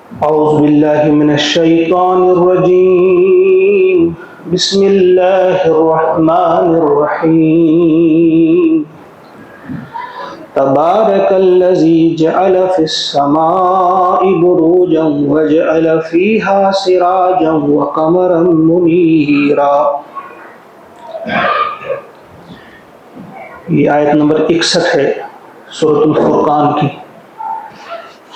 أعوذ بالله من الشيطان الرجيم. بسم الله الرحمن الرحيم. تبارك الذي جعل في السماء بروجا وجعل فيها سراجا وقمرا منيرا. یہ آیت نمبر 61 ہے سورۃ الفرقان کی.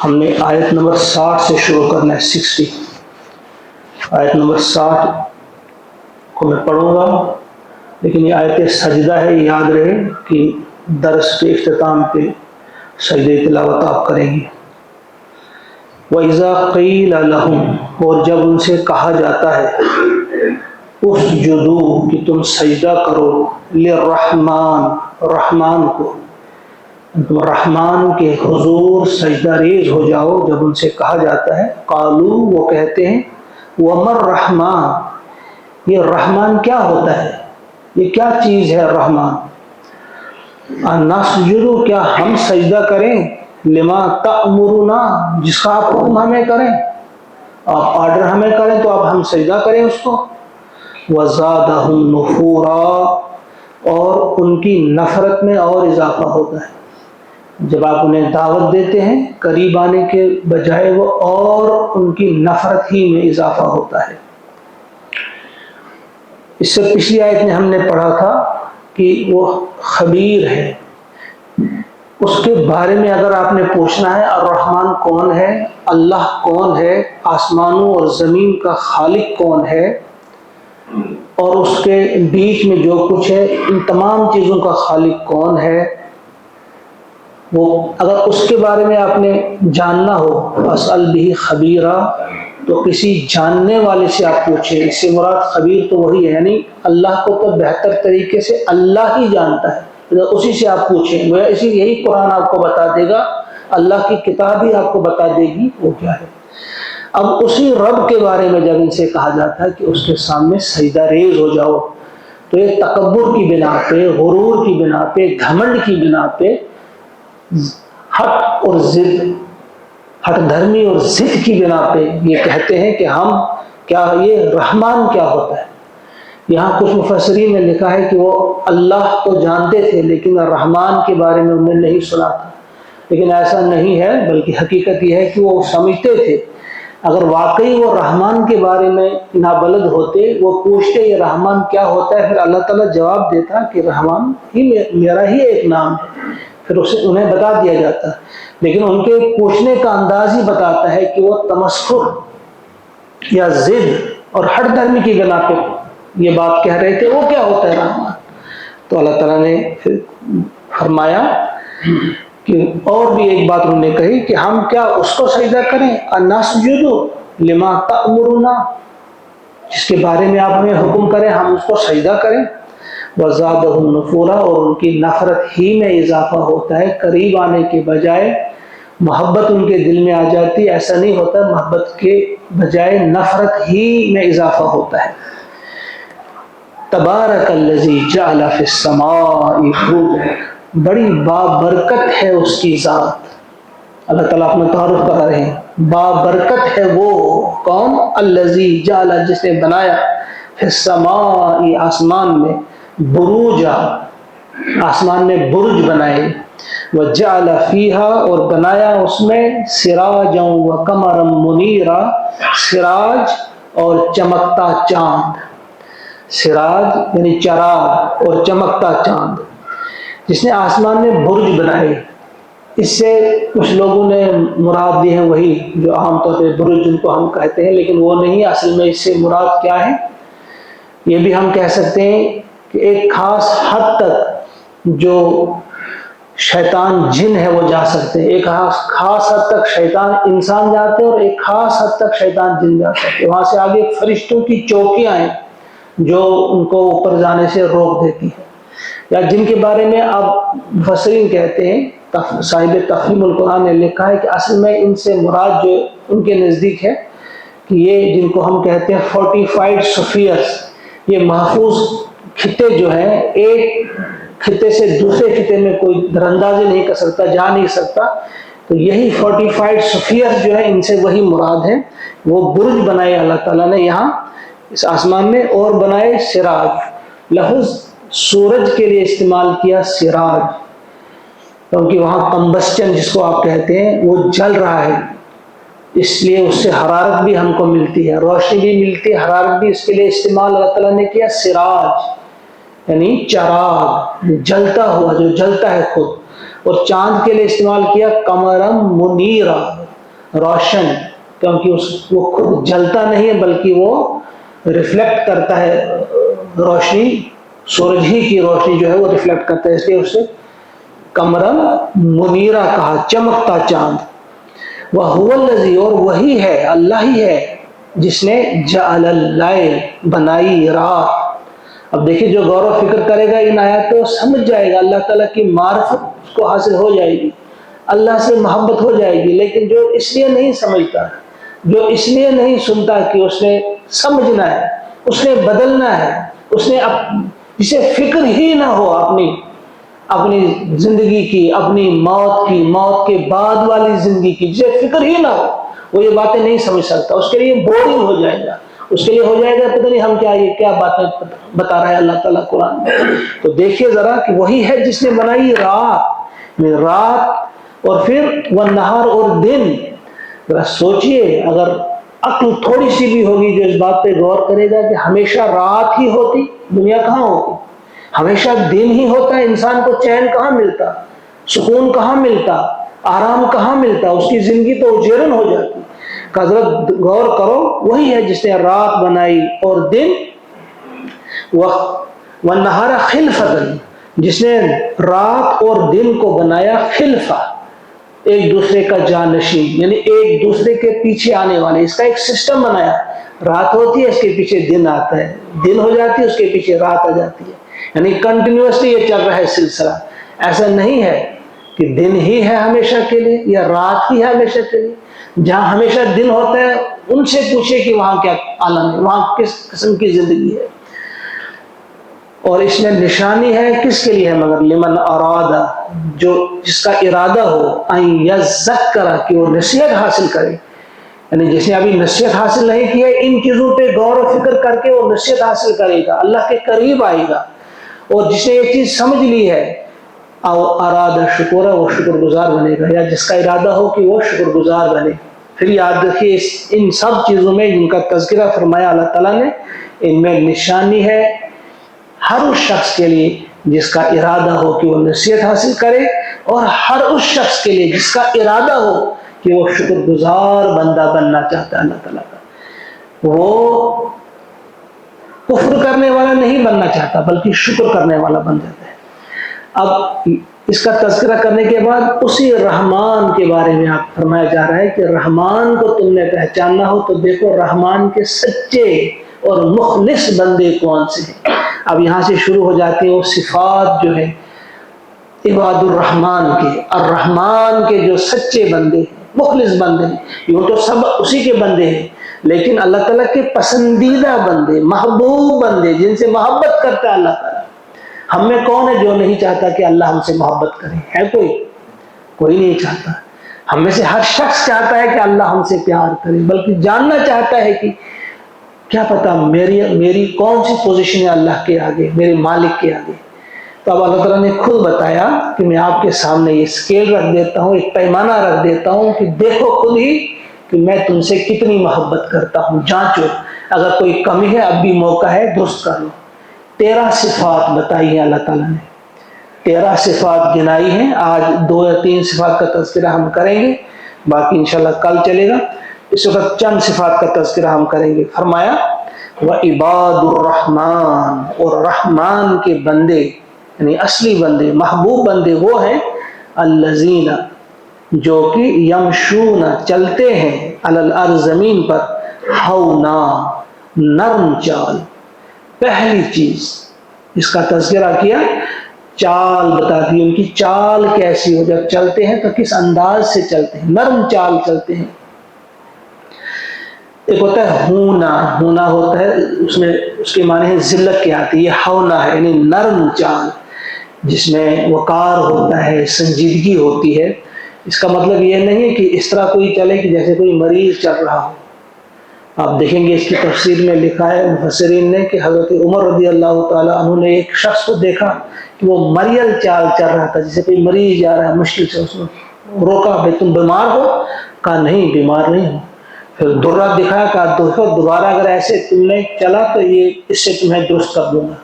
ہم نے آیت نمبر 60 سے شروع کرنا ہے. 60 آیت نمبر 60 کو میں پڑھوں گا، لیکن یہ آیت سجدہ ہے، یاد رہے کہ درس کے اختتام پہ سجدہ تلاوت آپ کریں گے. وَإِذَا قِيلَ لَهُمْ، اور جب ان سے کہا جاتا ہے اسجدوا کہ تم سجدہ کرو، للرحمن رحمان کو، تم رحمان کے حضور سجدہ ریز ہو جاؤ. جب ان سے کہا جاتا ہے قالوا، وہ کہتے ہیں وَمَا الرَّحْمَنُ، یہ رحمان کیا ہوتا ہے، یہ کیا چیز ہے رحمان. نسجد، کیا ہم سجدہ کریں، لما تأمرنا، جس کا آپ حکم ہمیں کریں، آپ آرڈر ہمیں کریں تو آپ ہم سجدہ کریں اس کو. وَزَادَهُمْ نُفُورًا، اور ان کی نفرت میں اور اضافہ ہوتا ہے. جب آپ انہیں دعوت دیتے ہیں قریب آنے کے بجائے، وہ اور ان کی نفرت ہی میں اضافہ ہوتا ہے. اس سے پچھلی آیت میں ہم نے پڑھا تھا کہ وہ خبیر ہے، اس کے بارے میں اگر آپ نے پوچھنا ہے الرحمن کون ہے، اللہ کون ہے، آسمانوں اور زمین کا خالق کون ہے، اور اس کے بیچ میں جو کچھ ہے ان تمام چیزوں کا خالق کون ہے، وہ اگر اس کے بارے میں آپ نے جاننا ہو اسأل بہ خبیرہ، تو کسی جاننے والے سے آپ پوچھیں. اس سے مراد خبیر تو وہی ہے، یعنی اللہ کو تو بہتر طریقے سے اللہ ہی جانتا ہے، اسی سے آپ پوچھیں. یہی قرآن آپ کو بتا دے گا، اللہ کی کتاب ہی آپ کو بتا دے گی وہ کیا ہے. اب اسی رب کے بارے میں جب ان سے کہا جاتا ہے کہ اس کے سامنے سجدہ ریز ہو جاؤ، تو یہ تکبر کی بنا پہ، غرور کی بنا پہ، گھمنڈ کی بنا پہ، ہٹ اور ضد، ہٹ دھرمی اور ضد کی بنا پہ یہ کہتے ہیں کہ ہم کیا، یہ رحمان کیا ہوتا ہے. یہاں کچھ مفسرین نے لکھا ہے کہ وہ اللہ کو جانتے تھے لیکن رحمان کے بارے میں انہوں نے نہیں سنا تھا، لیکن ایسا نہیں ہے، بلکہ حقیقت یہ ہے کہ وہ سمجھتے تھے. اگر واقعی وہ رحمان کے بارے میں نابلد ہوتے، وہ پوچھتے یہ رحمان کیا ہوتا ہے، پھر اللہ تعالیٰ جواب دیتا کہ رحمان ہی میرا ہی ایک نام ہے، پھر اسے انہیں بتا دیا جاتا. لیکن ان کے پوچھنے کا انداز ہی بتاتا ہے کہ وہ تمسخر یا ضد اور ہٹ دھرمی کی بنا پہ یہ بات کہہ رہے تھے وہ کیا ہوتا ہے رحمان. تو اللہ تعالیٰ نے پھر فرمایا کہ اور بھی ایک بات انہوں نے کہی کہ ہم کیا اس کو سجدہ کریں، انسجد لما تأمرنا، جس کے بارے میں آپ ہمیں حکم کریں ہم اس کو سجدہ کریں. وَزَادَهُمْ نُفُورًا، اور ان کی نفرت ہی میں اضافہ ہوتا ہے. قریب آنے کے بجائے محبت ان کے دل میں آ جاتی، ایسا نہیں ہوتا، محبت کے بجائے نفرت ہی میں اضافہ ہوتا ہے. تبارک الذی جعل فی السماء بروجا، بڑی بابرکت ہے اس کی ذات. اللہ تعالیٰ اپنا تعارف کرا رہے ہیں، بابرکت ہے وہ کون، الذی جعل، جس نے بنایا، فی السماء آسمان میں، بروجا آسمان میں برج بنائے، وجعل فیہا اور بنایا اس میں، سراجا وقمرا منیرا، سراج اور چمکتا چاند. سراج یعنی چراغ اور چمکتا چاند. جس نے آسمان میں برج بنائے، اس سے کچھ لوگوں نے مراد دی ہے وہی جو عام طور پہ برج جن کو ہم کہتے ہیں، لیکن وہ نہیں. اصل میں اس سے مراد کیا ہے، یہ بھی ہم کہہ سکتے ہیں کہ ایک خاص حد تک جو شیطان جن ہے وہ جا سکتے ہیں، ایک خاص حد تک شیطان انسان جاتے ہیں اور ایک خاص حد تک شیطان جن جا سکتے ہیں. وہاں سے آگے فرشتوں کی چوکیاں ہیں جو ان کو اوپر جانے سے روک دیتی ہے، یا جن کے بارے میں اب مفسرین کہتے ہیں، صاحب تفہیم القرآن نے لکھا ہے کہ اصل میں ان سے مراد جو ان کے نزدیک ہے کہ یہ جن کو ہم کہتے ہیں فورٹیفائڈ سفیئرز، یہ محفوظ خطے جو ہیں، ایک خطے سے دوسرے خطے میں کوئی در اندازی نہیں کر سکتا، جا نہیں سکتا، تو یہی فورٹیفائڈ سفیر جو ہے ان سے وہی مراد ہے. وہ برج بنائے اللہ تعالیٰ نے یہاں اس آسمان میں, اور بنائے سراج. لفظ سورج کے لیے استعمال کیا سراج, کیونکہ وہاں کمبسچن جس کو آپ کہتے ہیں وہ جل رہا ہے, اس لیے اس سے حرارت بھی ہم کو ملتی ہے, روشنی بھی ملتی ہے, حرارت بھی. اس کے لیے استعمال اللہ تعالیٰ نے کیا سراج, یعنی چراغ, جلتا ہوا, جو جلتا ہے خود. اور چاند کے لیے استعمال کیا قمرم منیرا, روشن, کیونکہ وہ خود جلتا نہیں ہے بلکہ وہ ریفلیکٹ کرتا ہے روشنی, سورج ہی کی روشنی جو ہے وہ ریفلیکٹ کرتا ہے, اس لیے اسے قمرم منیرا کہا, چمکتا چاند. وَهُوَ الَّذِي, اور وہی ہے, اللہ ہی ہے جس نے جعل اللیل, بنائی رات. اب دیکھیں جو غور و فکر کرے گا ان آیات کو سمجھ جائے گا, اللہ تعالیٰ کی معرفت اس کو حاصل ہو جائے گی, اللہ سے محبت ہو جائے گی. لیکن جو اس لیے نہیں سمجھتا, جو اس لیے نہیں سنتا کہ اس نے سمجھنا ہے, اس نے بدلنا ہے, اس نے جسے فکر ہی نہ ہو اپنی زندگی کی, اپنی موت کی, موت کے بعد والی زندگی کی, جسے فکر ہی نہ ہو, وہ یہ باتیں نہیں سمجھ سکتا. اس کے لیے بورنگ ہو جائے گا, اس کے لیے ہو جائے گا پتہ نہیں ہم کیا باتیں بتا رہا ہے اللہ تعالیٰ قرآن میں. تو دیکھیے ذرا کہ وہی ہے جس نے بنائی رات اور پھر وہ نہار اور دن. ذرا سوچئے, اگر عقل تھوڑی سی بھی ہوگی جو اس بات پہ غور کرے گا کہ ہمیشہ رات ہی ہوتی, دنیا کہاں ہوتی, ہمیشہ دن ہی ہوتا ہے, انسان کو چین کہاں ملتا, سکون کہاں ملتا, آرام کہاں ملتا, اس کی زندگی تو اجیرن ہو جاتی. حضرت غور کرو, وہی ہے جس نے رات بنائی اور دن, وَالنَّهَارَ خِلْفَةً, جس نے رات اور دن کو بنایا خلفہ, ایک دوسرے کا جانشین, یعنی ایک دوسرے کے پیچھے آنے والے. اس کا ایک سسٹم بنایا, رات ہوتی ہے اس کے پیچھے دن آتا ہے, دن ہو جاتی ہے اس کے پیچھے رات آ جاتی ہے, یعنی کنٹینیوسلی یہ چل رہا ہے سلسلہ. ایسا نہیں ہے کہ دن ہی ہے ہمیشہ کے لیے یا رات ہی ہے ہمیشہ کے لیے. جہاں ہمیشہ دن ہوتا ہے ان سے پوچھے کہ وہاں کیا عالم ہے, وہاں کس قسم کی زندگی ہے. اور اس میں نشانی ہے کس کے لیے ہے, مگر لمن ارادہ, جس کا ارادہ ہو, ان یذکر, کہ وہ نصیحت حاصل کرے. یعنی جس نے ابھی نصیحت حاصل نہیں کی ہے, ان چیزوں پہ غور و فکر کر کے وہ نصیحت حاصل کرے گا, اللہ کے قریب آئے گا. اور جس نے یہ چیز سمجھ لی ہے, او ارادہ شکر, وہ شکر گزار بنے گا, یا جس کا ارادہ ہو کہ وہ شکر گزار بنے. پھر یاد رکھیے ان سب چیزوں میں جن کا تذکرہ فرمایا اللہ تعالیٰ نے, ان میں نشانی ہے ہر اس شخص کے لیے جس کا ارادہ ہو کہ وہ نصیحت حاصل کرے, اور ہر اس شخص کے لیے جس کا ارادہ ہو کہ وہ شکر گزار بندہ بننا چاہتا ہے اللہ تعالیٰ کا. وہ کفر کرنے والا نہیں بننا چاہتا بلکہ شکر کرنے والا بن جاتا ہے. اب اس کا تذکرہ کرنے کے بعد اسی رحمان کے بارے میں آپ فرمایا جا رہا ہے کہ رحمان کو تم نے پہچاننا ہو تو دیکھو رحمان کے سچے اور مخلص بندے کون سے ہیں. اب یہاں سے شروع ہو جاتی ہیں وہ صفات جو ہے عباد الرحمان کے, الرحمان کے جو سچے بندے ہیں, مخلص بندے ہیں. یوں تو سب اسی کے بندے ہیں, لیکن اللہ تعالیٰ کے پسندیدہ بندے, محبوب بندے, جن سے محبت کرتا ہے اللہ تعالیٰ. ہم میں کون ہے جو نہیں چاہتا کہ اللہ ہم سے محبت کرے؟ ہے کوئی نہیں چاہتا. ہم میں سے ہر شخص چاہتا ہے کہ اللہ ہم سے پیار کرے, بلکہ جاننا چاہتا ہے کہ کیا پتا میری کون سی پوزیشن ہے اللہ کے آگے, میرے مالک کے آگے. تو اب اللہ تعالیٰ نے خود بتایا کہ میں آپ کے سامنے یہ اسکیل رکھ دیتا ہوں, ایک پیمانہ رکھ دیتا ہوں کہ دیکھو خود ہی کہ میں تم سے کتنی محبت کرتا ہوں. جانچو, اگر کوئی کمی ہے اب بھی موقع ہے, درست کر لو. 13 صفات بتائی ہیں اللہ تعالیٰ نے, 13 صفات گنائی ہیں. آج 2 یا 3 صفات کا تذکرہ ہم کریں گے, باقی انشاءاللہ کل چلے گا. اس وقت چند صفات کا تذکرہ ہم کریں گے. فرمایا وعباد الرحمن, اور رحمان کے بندے یعنی اصلی بندے, محبوب بندے وہ ہیں الذین, جو کہ یمشون, چلتے ہیں, علی الارض, زمین پر, ہونا, نرم چال. پہلی چیز اس کا تذکرہ کیا, چال بتا دی, ان کی چال کیسی ہو, جب چلتے ہیں تو کس انداز سے چلتے ہیں, نرم چال چلتے ہیں. ایک ہوتا ہے ہونا ہوتا ہے, اس کے معنی ہے ذلت کی آتی ہے. یہ ہونا ہے یعنی نرم چال, جس میں وقار ہوتا ہے, سنجیدگی ہوتی ہے. اس کا مطلب یہ نہیں ہے کہ اس طرح کوئی چلے کہ جیسے کوئی مریض چل رہا ہو. آپ دیکھیں گے اس کی تفسیر میں لکھا ہے مفسرین نے کہ حضرت عمر رضی اللہ تعالیٰ عنہ نے ایک شخص کو دیکھا کہ وہ مریل چال چل رہا تھا، جیسے کوئی مریض جا رہا ہے مشکل سے. اس نے روکا، بھائی تم بیمار ہو؟ کہا نہیں بیمار نہیں ہوں. پھر درہ دکھایا، کہا دیکھو دوبارہ اگر ایسے تم نے چلا تو یہ اس سے تمہیں درست کر دوں گا.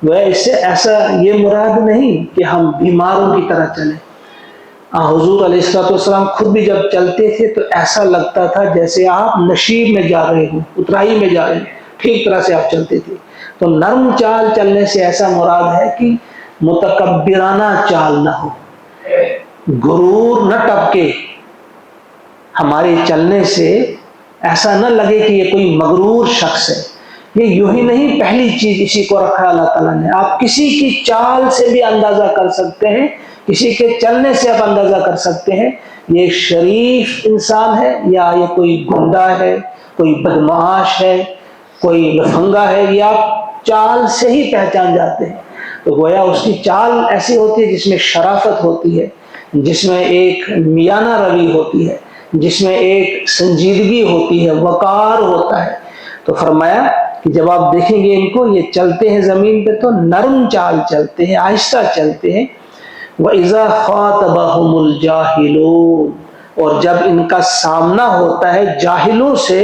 وہ اس سے ایسا یہ مراد نہیں کہ ہم بیماروں کی طرح چلیں. حضور علیہ السلام خود بھی جب چلتے تھے تو ایسا لگتا تھا جیسے آپ نشیب میں جا رہے ہوں، اترائی میں جا رہے ہیں، ٹھیک طرح سے آپ چلتے تھے. تو نرم چال چلنے سے ایسا مراد ہے کہ متکبرانہ چال نہ ہو، غرور نہ ٹپکے ہمارے چلنے سے. ایسا نہ لگے کہ یہ کوئی مغرور شخص ہے. یہ یوں ہی نہیں پہلی چیز اسی کو رکھا اللہ تعالیٰ نے. آپ کسی کی چال سے بھی اندازہ کر سکتے ہیں، کسی کے چلنے سے آپ اندازہ کر سکتے ہیں یہ شریف انسان ہے یا یہ کوئی گنڈا ہے، کوئی بدمعاش ہے، کوئی لفنگا ہے. یہ آپ چال سے ہی پہچان جاتے ہیں. تو گویا اس کی چال ایسی ہوتی ہے جس میں شرافت ہوتی ہے، جس میں ایک میانہ روی ہوتی ہے، جس میں ایک سنجیدگی ہوتی ہے، وقار ہوتا ہے. تو فرمایا کہ جب آپ دیکھیں گے ان کو یہ چلتے ہیں زمین پہ تو نرم چال چلتے ہیں، آہستہ چلتے ہیں. وَإِذَا خَاطَبَهُمُ الْجَاهِلُونَ، اور جب ان کا سامنا ہوتا ہے جاہلوں سے،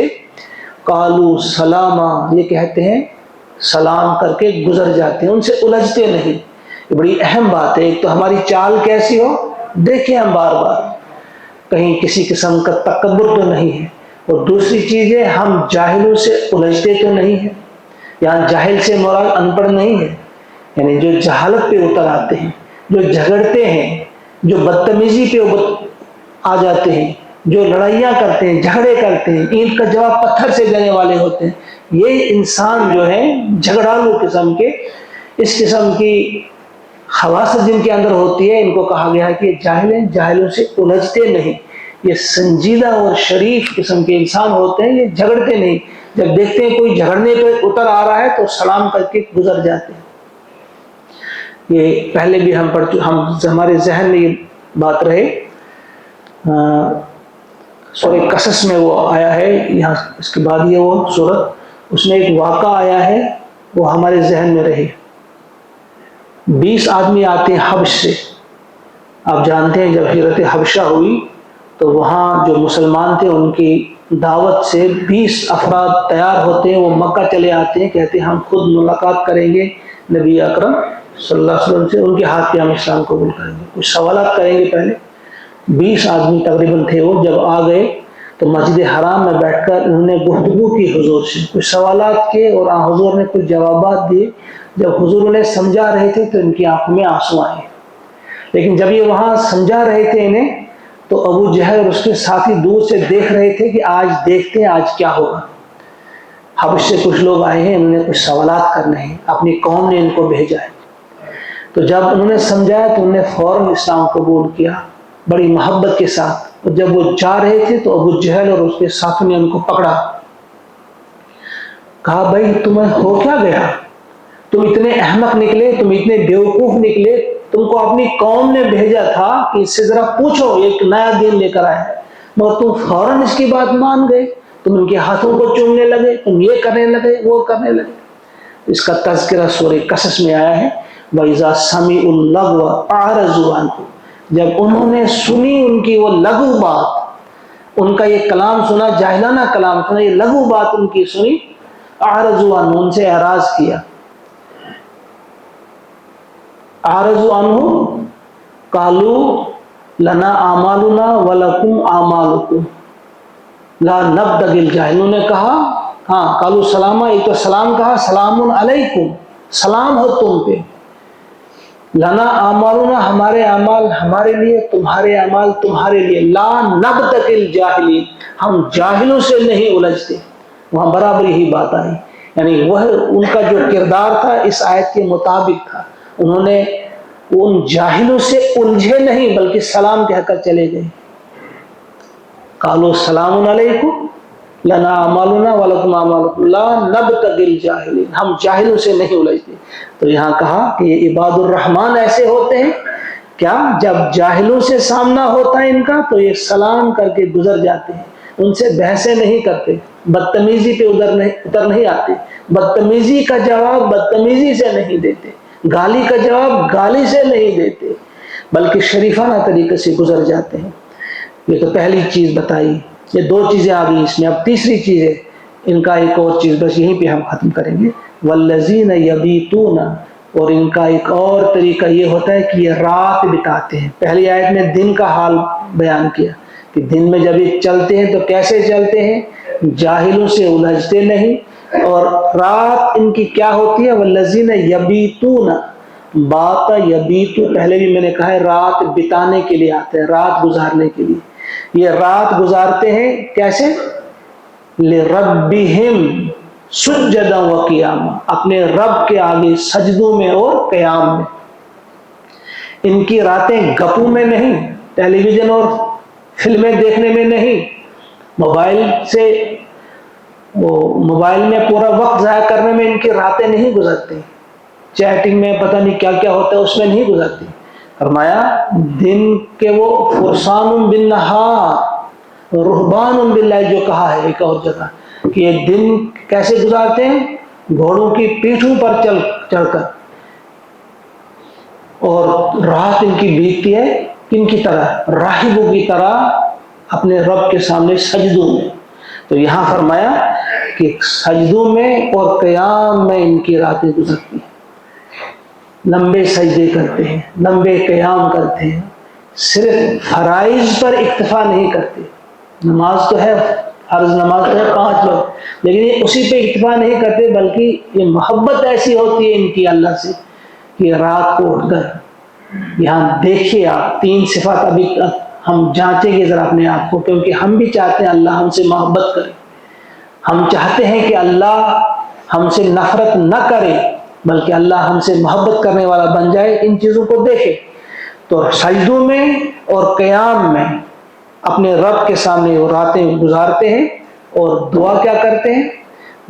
قَالُوا سَلَامًا، یہ کہتے ہیں سلام کر کے گزر جاتے ہیں، ان سے الجھتے نہیں. یہ بڑی اہم بات ہے. ایک تو ہماری چال کیسی ہو دیکھیں ہم بار بار، کہیں کسی قسم کا تکبر تو نہیں ہے. اور دوسری چیز ہے ہم جاہلوں سے الجھتے تو نہیں ہیں. یہاں جاہل سے مراد ان پڑھ نہیں ہے، یعنی جو جہالت پہ اتر آتے ہیں، جو جھگڑتے ہیں، جو بدتمیزی پہ آ جاتے ہیں، جو لڑائیاں کرتے ہیں، جھگڑے کرتے ہیں، اینٹ کا جواب پتھر سے دینے والے ہوتے ہیں. یہ انسان جو ہے جھگڑالو قسم کے، اس قسم کی خواص جن کے اندر ہوتی ہے، ان کو کہا گیا ہے کہ یہ جاہل ہیں، جاہلوں سے الجھتے نہیں. یہ سنجیدہ اور شریف قسم کے انسان ہوتے ہیں، یہ جھگڑتے نہیں. جب دیکھتے ہیں کوئی جھگڑنے پہ اتر آ رہا ہے تو سلام کر کے گزر جاتے ہیں. یہ پہلے بھی ہم ہمارے ذہن میں یہ بات رہے. سورہ قصص میں وہ آیا ہے، یہاں اس کے بعد یہ وہ سورت، اس میں ایک واقعہ آیا ہے وہ ہمارے ذہن میں رہے. 20 آدمی آتے ہیں حبش سے. آپ جانتے ہیں جب ہجرت حبشہ ہوئی تو وہاں جو مسلمان تھے ان کی دعوت سے 20 افراد تیار ہوتے ہیں. وہ مکہ چلے آتے ہیں، کہتے ہیں ہم خود ملاقات کریں گے نبی اکرم صلی اللہ علیہ وسلم سے، ان کے ہاتھ پہ ہم اسلام قبول کریں گے، کچھ سوالات کریں گے. پہلے 20 آدمی تقریباً تھے. وہ جب آ گئے تو مسجد حرام میں بیٹھ کر انہوں نے گفتگو کی حضور سے، کچھ سوالات کیے اور حضور نے کچھ جوابات دیے. جب حضور انہیں سمجھا رہے تھے تو ان کی آنکھوں میں آنسو آئے. لیکن جب یہ وہاں سمجھا رہے تھے انہیں تو ابو جہل اور اس کے ساتھی دور سے دیکھ رہے تھے کہ آج دیکھتے ہیں آج کیا ہوگا. حبش سے کچھ لوگ آئے ہیں، انہوں نے کچھ سوالات کرنے ہیں، اپنی قوم نے ان کو بھیجا ہے. تو جب انہوں نے سمجھایا تو انہوں نے فوراً اسلام قبول کیا بڑی محبت کے ساتھ. اور جب وہ جا رہے تھے تو ابو جہل اور اس کے ساتھی نے ان کو پکڑا، کہا بھائی تمہیں ہو کیا گیا؟ تم اتنے احمق نکلے، تم اتنے بیوقوف نکلے، تم کو اپنی قوم نے بھیجا تھا کہ اس سے ذرا پوچھو، ایک نیا دین لے کر آئے، مگر تم فوراً اس کی بات مان گئے. تم ان کے ہاتھوں کو چومنے لگے، تم یہ کرنے لگے وہ کرنے لگے. اس کا تذکرہ سورہ قصص میں آیا ہے. وَإِذَا سَمِعُوا اللَّغْوَ أَعْرَضُوا عَنْهُ، جب انہوں نے سنی ان کی وہ لغو بات، ان کا یہ کلام سنا، جاہلانہ کلام سنا، یہ لغو بات ان کی سنی، أَعْرَضُوا عَنْهُ، ان سے اعراض کیا. أَعْرَضُوا عَنْهُ قَالُوا لَنَا أَعْمَالُنَا وَلَكُمْ أَعْمَالُكُمْ لَا نَبْتَغِي الْجَاهِلِينَ. انہوں نے کہا ہاں قَالُوا سَلَامًا، ایک تو سلام کہا، سلام علیکم، سلام ہو تم پہ. لنا اعمالنا، ہمارے اعمال ہمارے لیے، تمہارے اعمال تمہارے لیے. لا نبتغي الجاہلین، ہم جاہلوں سے نہیں الجھتے. وہاں برابری ہی بات آئی، یعنی وہ ان کا جو کردار تھا اس آیت کے مطابق تھا. انہوں نے ان جاہلوں سے الجھے نہیں بلکہ سلام کہہ کر چلے گئے. قالوا سلام علیکم لنا اعمالنا ولکم اعمالکم لا نبتغي الجاہلین، ہم جاہلوں سے نہیں الجھتے. تو یہاں کہا کہ یہ عباد الرحمن ایسے ہوتے ہیں کیا جب جاہلوں سے سامنا ہوتا ہے ان کا تو یہ سلام کر کے گزر جاتے ہیں، ان سے بحثیں نہیں کرتے، بدتمیزی پہ اتر نہیں آتے، بدتمیزی کا جواب بدتمیزی سے نہیں دیتے، گالی کا جواب گالی سے نہیں دیتے، بلکہ شریفانہ طریقے سے گزر جاتے ہیں۔ یہ تو پہلی چیز بتائی، یہ دو چیزیں آ گئی اس میں۔ اب تیسری چیز ہے ان کا، ایک اور چیز بس یہیں پہ ہم ختم کریں گے، والذین یبیتون، اور ان کا ایک اور طریقہ یہ ہوتا ہے کہ یہ رات بتاتے ہیں۔ پہلی آیت میں دن کا حال بیان کیا کہ دن میں جب یہ چلتے ہیں تو کیسے چلتے ہیں، جاہلوں سے الجھتے نہیں، اور رات ان کی کیا ہوتی ہے، والذین یبیتون، بات یبیتو پہلے بھی میں نے کہا ہے رات بتانے کے لیے آتے ہیں، رات گزارنے کے لیے، یہ رات گزارتے ہیں کیسے، لربہم سجدا و قیاما، اپنے رب کے آگے سجدوں میں اور قیام میں۔ ان کی راتیں گپوں میں نہیں، ٹیلی ویژن اور فلمیں دیکھنے میں نہیں، موبائل میں پورا وقت ضائع کرنے میں ان کی راتیں نہیں گزرتی، چیٹنگ میں پتہ نہیں کیا کیا ہوتا ہے اس میں نہیں گزرتی۔ فرمایا دن کے وہ فرسان بالنہار رہبان باللہ، جو کہا ہے ایک اور جگہ کہ یہ دن کیسے گزارتے ہیں، گھوڑوں کی پیٹھوں پر چڑھ کر، اور رات ان کی بیتتی ہے کن کی طرح، راہبوں کی طرح اپنے رب کے سامنے سجدوں میں۔ تو یہاں فرمایا کہ سجدوں میں اور قیام میں ان کی راتیں گزرتی ہیں، لمبے سجدے کرتے ہیں، لمبے قیام کرتے ہیں، صرف فرائض پر اکتفا نہیں کرتے، نماز تو ہے، فرض نماز تو ہے 5 وقت، لیکن یہ اسی پہ اکتفا نہیں کرتے، بلکہ یہ محبت ایسی ہوتی ہے ان کی اللہ سے کہ رات کو اٹھ کر، یہاں دیکھیے آپ 3 صفات ابھی ہم جانچیں گے ذرا اپنے آپ کو، کیونکہ ہم بھی چاہتے ہیں اللہ ہم سے محبت کرے، ہم چاہتے ہیں کہ اللہ ہم سے نفرت نہ کرے بلکہ اللہ ہم سے محبت کرنے والا بن جائے۔ ان چیزوں کو دیکھے تو سجدوں میں اور قیام میں اپنے رب کے سامنے وہ راتیں گزارتے ہیں، اور دعا کیا کرتے ہیں،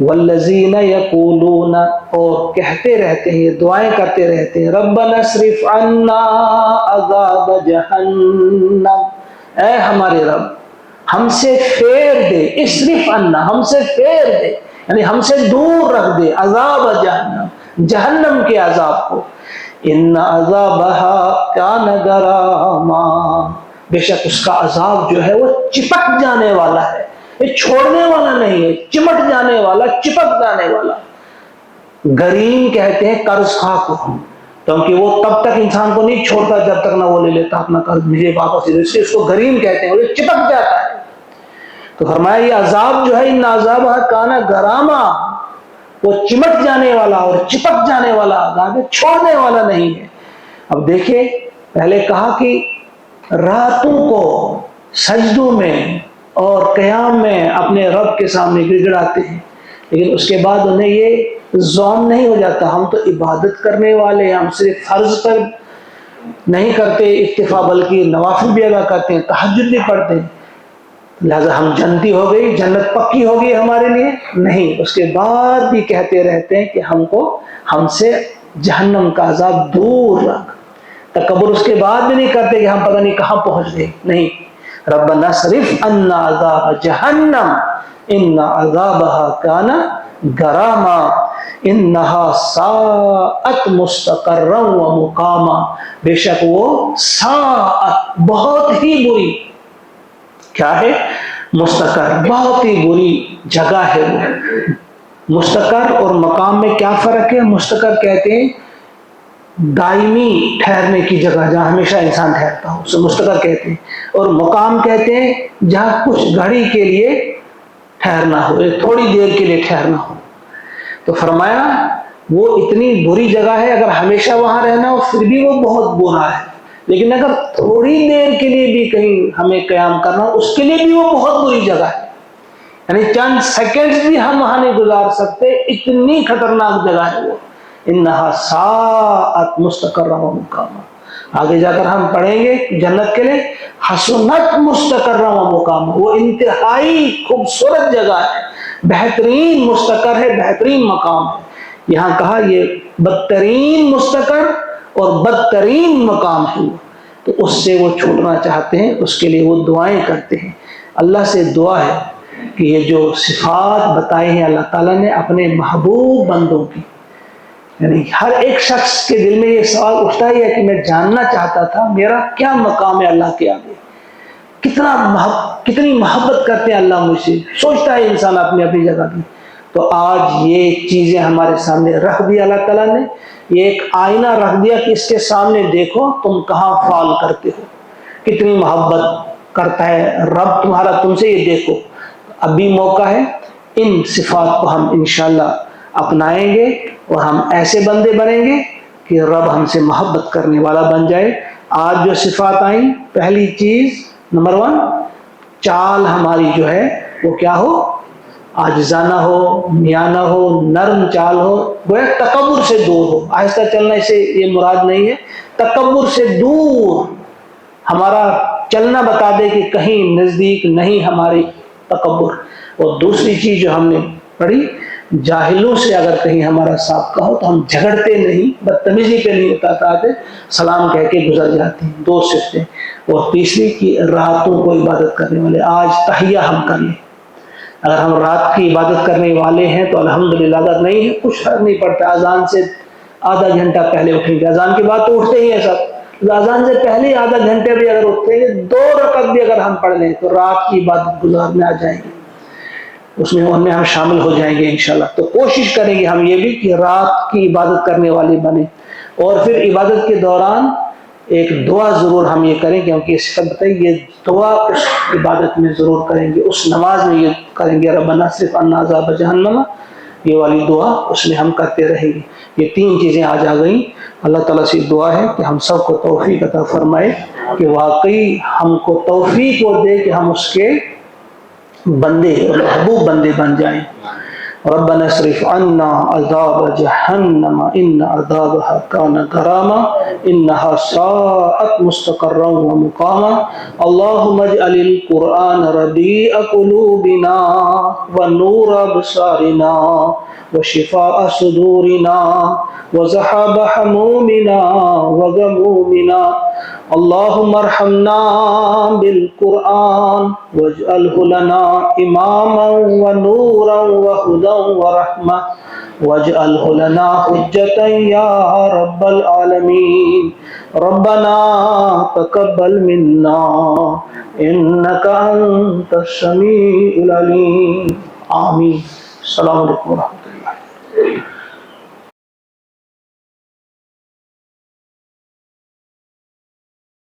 والذین یقولون، اور کہتے رہتے ہیں، یہ دعائیں کرتے رہتے ہیں، ربنا اصرف عنا عذاب جہنم، اے ہمارے رب ہم سے پھیر دے، اصرف عنا ہم سے پھیر دے، یعنی ہم سے دور رکھ دے، عذاب جہنم، جہنم کے عذاب کو، ان عذابها کان غراما، بے شک اس کا عذاب جو ہے وہ چپک جانے والا ہے، یہ چھوڑنے والا نہیں ہے، چمٹ جانے والا، چپک جانے والا۔ غریم کہتے ہیں قرض خواہ کو، کیونکہ وہ تب تک انسان کو نہیں چھوڑتا جب تک نہ وہ لے لیتا اپنا قرض مجھے واپس دے، اس کو غریم کہتے ہیں، وہ چپک جاتا ہے۔ تو فرمایا یہ عذاب جو ہے، ان عذابها کان غراما، وہ چمٹ جانے والا اور چپک جانے والا عذاب ہے، چھوڑنے والا نہیں ہے۔ اب دیکھیں پہلے کہا کہ راتوں کو سجدوں میں اور قیام میں اپنے رب کے سامنے گڑ گڑاتے ہیں، لیکن اس کے بعد انہیں یہ ذوم نہیں ہو جاتا ہم تو عبادت کرنے والے ہیں، ہم صرف فرض پر نہیں کرتے اکتفا بلکہ نوافل بھی ادا کرتے ہیں، تہجد بھی پڑھتے ہیں، لہذا ہم جنتی ہو گئی، جنت پکی ہو گئی ہمارے لیے، نہیں، اس کے بعد بھی کہتے رہتے ہیں کہ ہم سے جہنم کا عذاب دور رکھ، تکبر اس کے بعد بھی نہیں کرتے کہ ہم پتہ نہیں کہاں پہنچ گئے، نہیں، ربنا اصرف عنا عذاب جہنم ان عذابها کان غراما انہا ساءت مستقرا و مقاما، بے شک وہ ساءت بہت ہی بری، کیا ہے، مستقر، بہت ہی بری جگہ ہے وہ۔ مستقر اور مقام میں کیا فرق ہے، مستقر کہتے ہیں دائمی ٹھہرنے کی جگہ، جہاں ہمیشہ انسان ٹھہرتا ہو، اسے مستقر کہتے ہیں، اور مقام کہتے ہیں جہاں کچھ گھڑی کے لیے ٹھہرنا ہو، تھوڑی دیر کے لیے ٹھہرنا ہو۔ تو فرمایا وہ اتنی بری جگہ ہے، اگر ہمیشہ وہاں رہنا ہو پھر بھی وہ بہت برا ہے، لیکن اگر تھوڑی دیر کے لیے بھی کہیں ہمیں قیام کرنا ہو اس کے لیے بھی وہ بہت بری جگہ ہے، یعنی چند سیکنڈز بھی ہم وہاں نہیں گزار سکتے، اتنی خطرناک جگہ ہے وہ، انہا ساءت مستقرا و مقاما۔ آگے جا کر ہم پڑھیں گے جنت کے لیے حسنت مستقرا و مقاما، وہ انتہائی خوبصورت جگہ ہے، بہترین مستقر ہے، بہترین مقام ہے۔ یہاں کہا یہ بدترین مستقر اور بدترین مقام ہے، تو اس سے وہ چھوٹنا چاہتے ہیں، اس کے لیے وہ دعائیں کرتے ہیں۔ اللہ سے دعا ہے کہ یہ جو صفات بتائی ہیں اللہ تعالیٰ نے اپنے محبوب بندوں کی، یعنی ہر ایک شخص کے دل میں یہ سوال اٹھتا ہی ہے کہ میں جاننا چاہتا تھا میرا کیا مقام ہے اللہ کے آگے، کتنی محبت کرتے ہیں اللہ مجھ سے، سوچتا ہے انسان اپنی اپنی جگہ بھی۔ تو آج یہ چیزیں ہمارے سامنے رکھ دی اللہ تعالیٰ نے، یہ ایک آئینہ رکھ دیا کہ اس کے سامنے دیکھو تم کہاں فال کرتے ہو، کتنی محبت کرتا ہے رب تمہارا تم سے، یہ دیکھو۔ اب بھی موقع ہے، ان صفات کو ہم انشاءاللہ اپنائیں گے اور ہم ایسے بندے بنیں گے کہ رب ہم سے محبت کرنے والا بن جائے۔ آج جو صفات آئیں، پہلی چیز نمبر 1، چال ہماری جو ہے وہ کیا ہو، عاجزانہ ہو، میانہ ہو، نرم چال ہو، گویا تکبر سے دور ہو۔ آہستہ چلنا سے یہ مراد نہیں ہے، تکبر سے دور ہمارا چلنا بتا دے کہ کہیں نزدیک نہیں ہماری تکبر۔ اور دوسری چیز جو ہم نے پڑھی، جاہلوں سے اگر کہیں ہمارا سابقہ ہو تو ہم جھگڑتے نہیں، بدتمیزی پہ نہیں اتارتے، سلام کہہ کے گزر جاتے ہیں، 2 صفتیں۔ اور تیسری کہ راتوں کو عبادت کرنے والے، آج تحیہ ہم کر لیں، اگر ہم رات کی عبادت کرنے والے ہیں تو الحمدللہ، اگر نہیں ہے کچھ فرق نہیں پڑتا، اذان سے آدھا گھنٹہ پہلے اٹھیں گے، اذان کے بعد تو اٹھتے ہی ہیں سب، اذان سے پہلے آدھا گھنٹے بھی اگر اٹھتے ہیں، 2 رکعت بھی اگر ہم پڑھ لیں تو رات کی عبادت گزارنے آ جائیں گے، اس میں ان میں ہم شامل ہو جائیں گے انشاءاللہ۔ تو کوشش کریں گے ہم یہ بھی کہ رات کی عبادت کرنے والے بنیں، اور پھر عبادت کے دوران ایک دعا ضرور ہم یہ کریں، کیونکہ اس کا بتائیے یہ دعا اس عبادت میں ضرور کریں گے، اس نماز میں یہ کریں گے، ربنا اصرف عنا عذاب جہنم، یہ والی دعا اس میں ہم کرتے رہیں گے۔ یہ 3 چیزیں آج آ گئیں۔ اللہ تعالیٰ سے دعا ہے کہ ہم سب کو توفیق عطا فرمائے، کہ واقعی ہم کو توفیق وہ دے کہ ہم اس کے بندے اور محبوب بندے بن جائیں۔ ربنا اصرف عنا عذاب جہنم ان عذابها كان غراما انها ساءت مستقرا ومقاما اللهم اجعل القرآن ربيع قلوبنا ونور ابصارنا وشفاء صدورنا وذهاب همومنا وغمومنا اللهم ارحمنا بالقرآن واجعله لنا إماما ونورا وهدى ورحمة واجعله لنا حجة يا رب العالمين ربنا تقبل منا إنك أنت السميع العليم آمين۔ السلام علیکم ورحمۃ اللہ۔